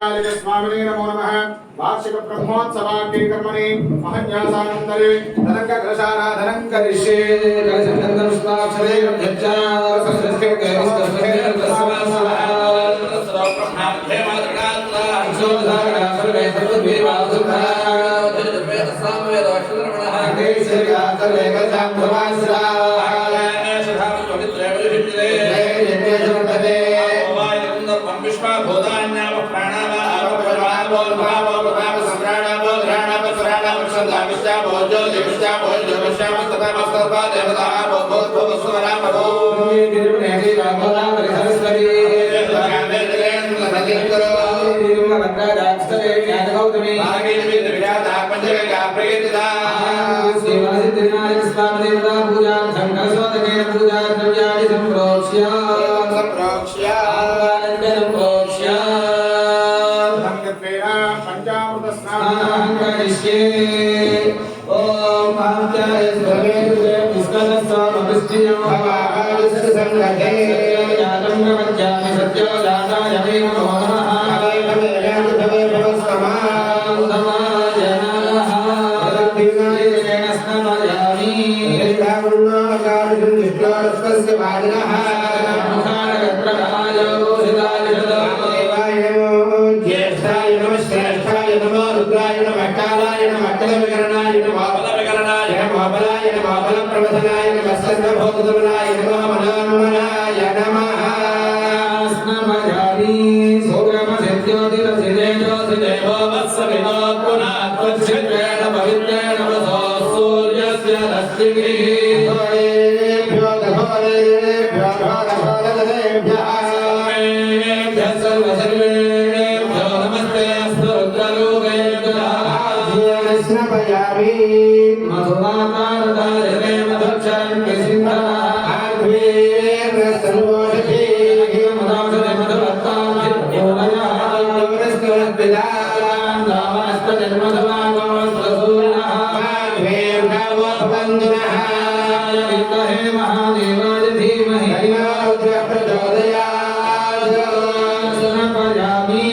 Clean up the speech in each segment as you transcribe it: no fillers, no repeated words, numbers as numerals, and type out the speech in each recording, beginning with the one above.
स्वामिने नमो नमः। वार्षिक ब्रह्मोत्सवाग्नि कर्मणि महन्यासानन्तरे धनंग कलशाराधनं करिष्ये। कलशन्दनपुष्पाक्षरे गच्छा संस्कृते करिष्ये तस्मात् ब्रह्माभ्ये मातृकान्ता शोधारा सर्वे सर्वद्वीवासुधा वेद सामवेद अक्षरमणः देशया सर्वे गच्छां प्रवासरा शधाम पवित्रे विधिते यज्ञे विश्वा भूतान्याव प्राणावा बोल भाव प्रभाव सम्राणा बोल घराणा पसराणा वक्षदा विश्वा भोजो दिविश्वा भोजो विश्वा मस्तका मस्तका देवता बोल बोल बोल सुवरा भो निर्मणे देवा बोला परिहरस्वरी गावे दिलेन नदिन करो निर्मल भद्रा राक्षसे ज्ञान गौतमी आगे विद विराट पंचवे का प्रेतिदा सेवा सिद्धिनाय स्वामी देवता पूजा शंकर सोतके पूजा द्रव्यादि संप्रोक्ष्य ओम आचार्य सर्वे पुष्कलस्वामभिष्टियो भवास्य संगते यातं वज्जामि सत्यो दाताय मे नमो नमः अवैभवे यान्तवे भवस्समां समाय नमः दिनाय स्नामयामि यदावन्नाकारिं विष्णोरस्य वादिनः मुखारगत्रकायो हिताय देवाय नमो ज्येष्ठाय नमः श्रेष्ठाय नमो रुद्राय नमः कालाय नमः कलविकरणाय नमः बलविकरणाय नमः बलाय नमः बलप्रवदनाय नमः सर्वभूतदमनाय नमः मनोन्मनाय नमः स्नमयामि सोग्रमसिद्ध्योतिरसिदेजोसिदेवो वत्सविनो पुनात्वच्छिद्रेण पवित्रेण वसो सूर्यस्य रश्मिभिः घोरेभ्यो घोरेभ्यो घोरघोरधरेभ्यः सर्वसर्वेभ्यो नमस्ते अस्तु रुद्रलोकेभ्यः स्नपयामि मधुमातारदायते मधुक्षरं किसिन्धः आर्भेर्न सर्वोषधि मदांसते मधुवत्तां चिद्योनयः योनस्करद्विदां दामनस्तजन्मधवागमस्तसूर्णः आर्भेर्गावोपबन्धुनः विद्महे महादेवाय धीमहि तन्नो रुद्रः प्रचोदयात् स्नपयामि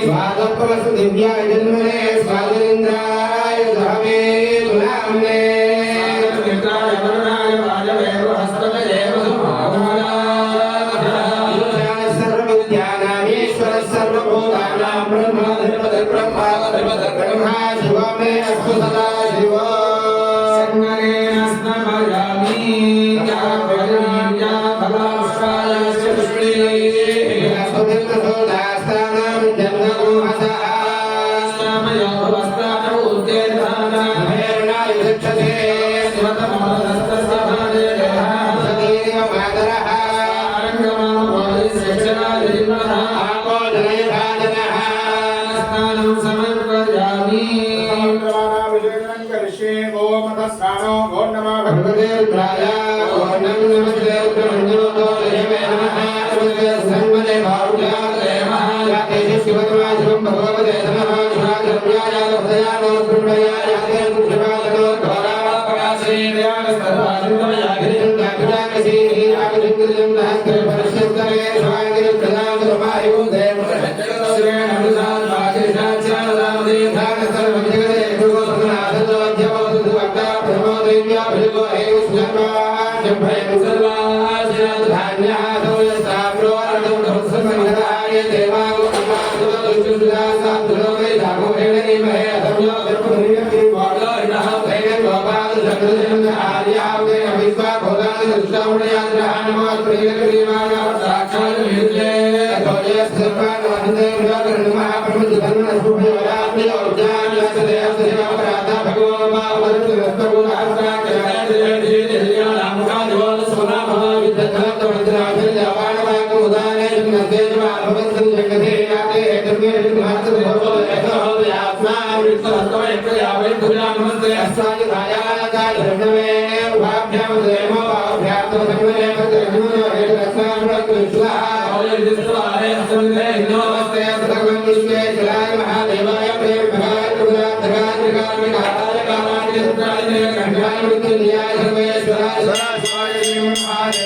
स्वागतमस्तु दिव्याय जन्मने स्वागतेन्द्राय धमे तुलाम्ने मित्राय वरुणाय वायवे बृहस्पतये वसुमहामलाय सर्वविद्यानामीश्वरः सर्वभूतानां ब्रह्मा शिवो मे अस्तु सदा शिवो सङ्गरेण स्नपयामि फलांशायस्य पुष्पैः सुदिन्दसोदास्तानां जन्मगोहसः स्नामयो भवस्तानौ उद्येधाना भैरणाय दक्षते स्वतमोदस्तस्य भादेयः सतीरिव मातरः रङ्गमामोदिसेक्षणाय जिह्मः आपो जलयभाजनः स्नानं समर्पयामि विशेषणं करिष्ये ओम तस्सानो ओम नमः भगवते रुद्राय ओम नमस्ते रुद्रमण्यो देवे नमः नमस्ते सर्वदे भावुकाय नमः याते शिवतमा शिवं भगवते नमः शिवाय हृदयानो पुण्ययाय याते शिवाय धोरापकाशे दयानस्तवादितमया गिरिजं दापिजाकसी आगजिंगिरिजं दहस्ते परिष्कृतरे स्वागिरि प्रदान समायु देव श्रेण अनुदान भागिरिशाचारदामदे धान सर्वजगते गुरुसुनाथो अध्यवतु अक्का प्रमोदय्या भृगो हेयुष्णा जम्भयं सर्वास्य धान्यः सौयस्ताप्रो अर्धं धर्मसंगताय देवागो दुष्टुदा साधुलोके धागो हेणि महे अधम्यो धर्मनियति वादयः भैरव गोपाल जगदजन आर्यावे अविद्वा भोगान दुष्टावणयाद्रहानमो प्रियकरीवाना साक्षात् विद्ये अधोये सर्वान् वन्दे विरागणमः प्रमुखधर्मः शुभयोगाप्य औजान्यस्य देवस्य देवपराधा भगवान् वदतु रस्तगुणहस्ता महादेवाय प्रेम भगाय कामाय कामाय सर्वेश्वराय Gracias.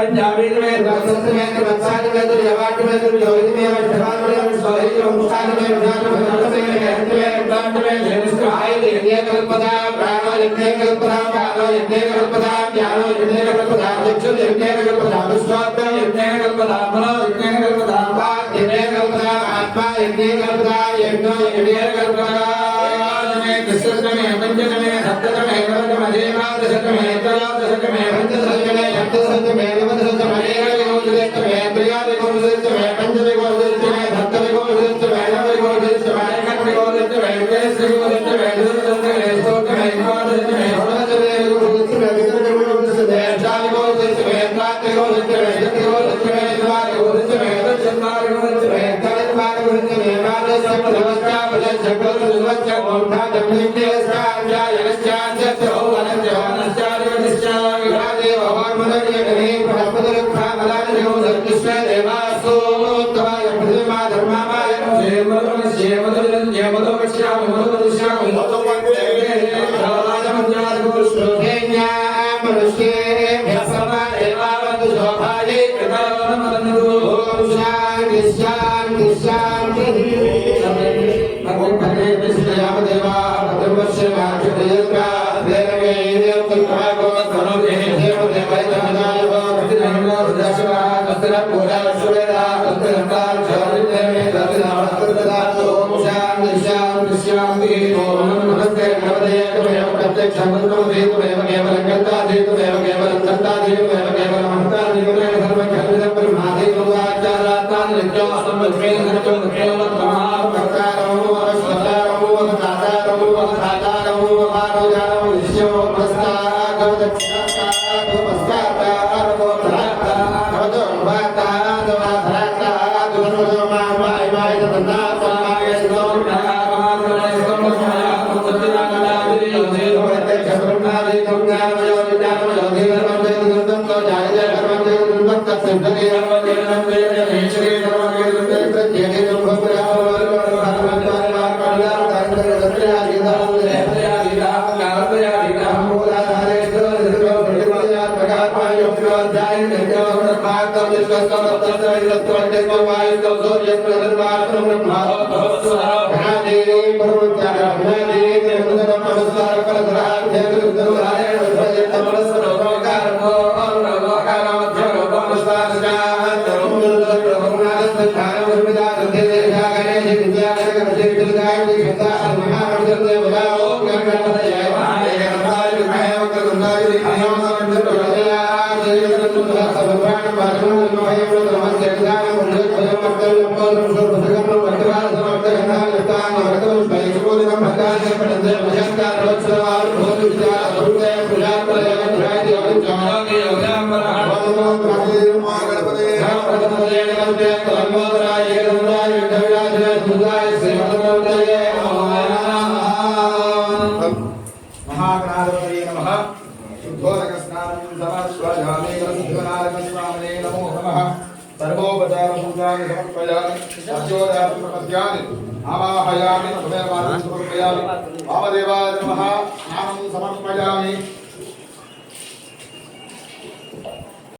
पंजाबी आवाहयामि वामदेवाय नमः स्नानं समर्पयामि।